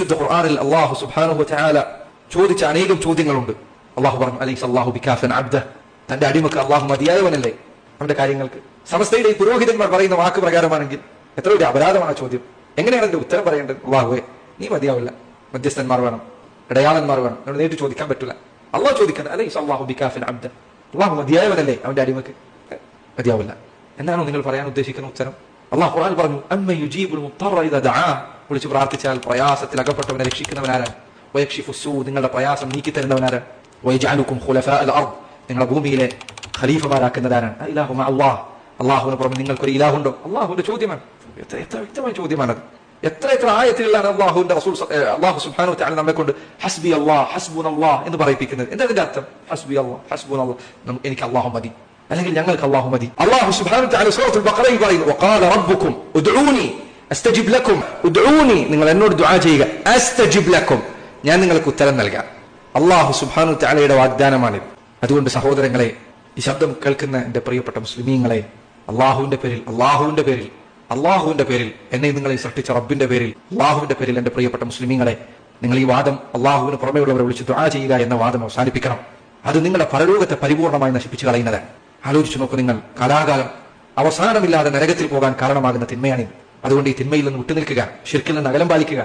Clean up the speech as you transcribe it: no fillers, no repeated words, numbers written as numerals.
വിശുദ്ധ ഖുർആനിൽ അല്ലാഹു സുബ്ഹാനഹു വ തആല ചോദിച്ച അനേകം ചോദ്യങ്ങളുണ്ട്. അല്ലാഹു പറഞ്ഞു, അലൈസ അല്ലാഹു ബികാഫിൻ അബ്ദഹ്, തന്റെ അടിമക്ക് അല്ലാഹു മതിയായവനല്ലേ അവന്റെ കാര്യങ്ങൾക്ക്? സമസ്തയുടെ ഈ പുരോഹിതന്മാർ പറയുന്ന വാക്ക് പ്രകാരമാണെങ്കിൽ എത്ര വലിയ അപരാധമാണ് ചോദ്യം. എങ്ങനെയാണ് അതിന്റെ ഉത്തരം പറയേണ്ടത്? അല്ലാഹുവേ, നീ മതിയാവില്ല, മധ്യസ്ഥന്മാർ വേണം, ഇടയാളന്മാർ വേണം, നമ്മൾ നേരിട്ട് ചോദിക്കാൻ പറ്റില്ല. അള്ളാഹു ചോദിക്കുന്നത് അലൈസ അല്ലാഹു ബികാഫിൻ അബ്ദഹ്, അല്ലാഹു മതിയായവനല്ലേ അവന്റെ അടിമക്ക്? മതിയാവില്ല. എന്നാണോ നിങ്ങൾ പറയാൻ ഉദ്ദേശിക്കുന്ന ഉത്തരം? അല്ലാഹു ഖുർആനിൽ പറഞ്ഞു, അമ്മ യുജീബുൽ മുത്തറ ഇദാ ദആ, വിളിച്ച് പ്രാർത്ഥിച്ചാൽ പ്രയാസത്തിൽ അകപ്പെട്ടവനെ രക്ഷിക്കുന്നവനാരാണ്? വയക്ഷിഫു സൂ, നിങ്ങളുടെ പ്രയാസം നീക്കി തരുന്നവനാരാണ്? വയജഅലുകും ഖുലഫാഅൽ അർദ്, നിങ്ങളുടെ ഭൂമിയിലെ ഖലീഫമാരാക്കുന്നതാരാണ്? ഇലാഹു മഅല്ലാഹ്, അല്ലാഹുവിന് പുറമെ നിങ്ങൾക്കൊരു ഇലാഹുണ്ടോ? അല്ലാഹുവിന്റെ ചോദ്യമാണ്. എത്ര വ്യക്തമായ ചോദ്യമാണത്. എത്ര ആയത്തുകളിലാണ് അല്ലാഹുവിന്റെ റസൂൽ അല്ലാഹു സുബ്ഹാനഹു വ തആല നമ്മെ കൊണ്ട് ഹസ്ബി അല്ലാഹ് ഹസ്ബുനല്ലാഹ് എന്ന് പറയിപ്പിക്കുന്നത്? എന്താ അതിന്റെ അർത്ഥം? ഹസ്ബി അല്ലാഹ് ഹസ്ബുനല്ലാഹ്, എനിക്ക് അല്ലാഹു മതി, അല്ലെങ്കിൽ ഞങ്ങൾക്ക് അല്ലാഹു മതി. അല്ലാഹു സുബ്ഹാനഹു വ തആല സൂറത്തുൽ ബഖറയിൽ പറയുന്നു, വഖാല റബ്ബുക്കും ഉദ്ഊനി അസ്തജിബ് ലക്കും, ഉദ്ഊനി, നിങ്ങൾ എന്നോട് ദുആ ചെയ്യുക, അസ്തജിബ് ലക്കും, ഞാൻ നിങ്ങൾക്ക് ഉത്തരം നൽകാം. അല്ലാഹു സുബ്ഹാനഹു വ തആലയുടെ വാഗ്ദാനമാണിത്. അതുകൊണ്ട് സഹോദരങ്ങളെ, ഈ ശബ്ദം കേൾക്കുന്ന എന്റെ പ്രിയപ്പെട്ട മുസ്ലിമീങ്ങളെ, അല്ലാഹുവിന്റെ പേരിൽ എന്നെ നിങ്ങളെ സൃഷ്ടിച്ച റബ്ബിന്റെ പേരിൽ, അല്ലാഹുവിന്റെ പേരിൽ എന്റെ പ്രിയപ്പെട്ട മുസ്ലിമീങ്ങളെ, നിങ്ങൾ ഈ വാദം അല്ലാഹുവിന് പുറമെയുള്ളവരെ വിളിച്ച് ദുആ ചെയ്യുക എന്ന വാദം അവസാനിപ്പിക്കണം. അത് നിങ്ങളുടെ പരലോകത്തെ പരിപൂർണമായി നശിപ്പിച്ചു കളയുന്നതാണ്. ആലോചിച്ചു നോക്കൂ, നിങ്ങൾ കാലാകാലം അവസാനമില്ലാതെ നരകത്തിൽ പോകാൻ കാരണമാകുന്ന തിന്മയാണിത്. അതുകൊണ്ട് ഈ തിന്മയിൽ നിന്ന് വിട്ടുനിൽക്കുക, ശിർക്കിൽ നിന്ന് അകലം പാലിക്കുക.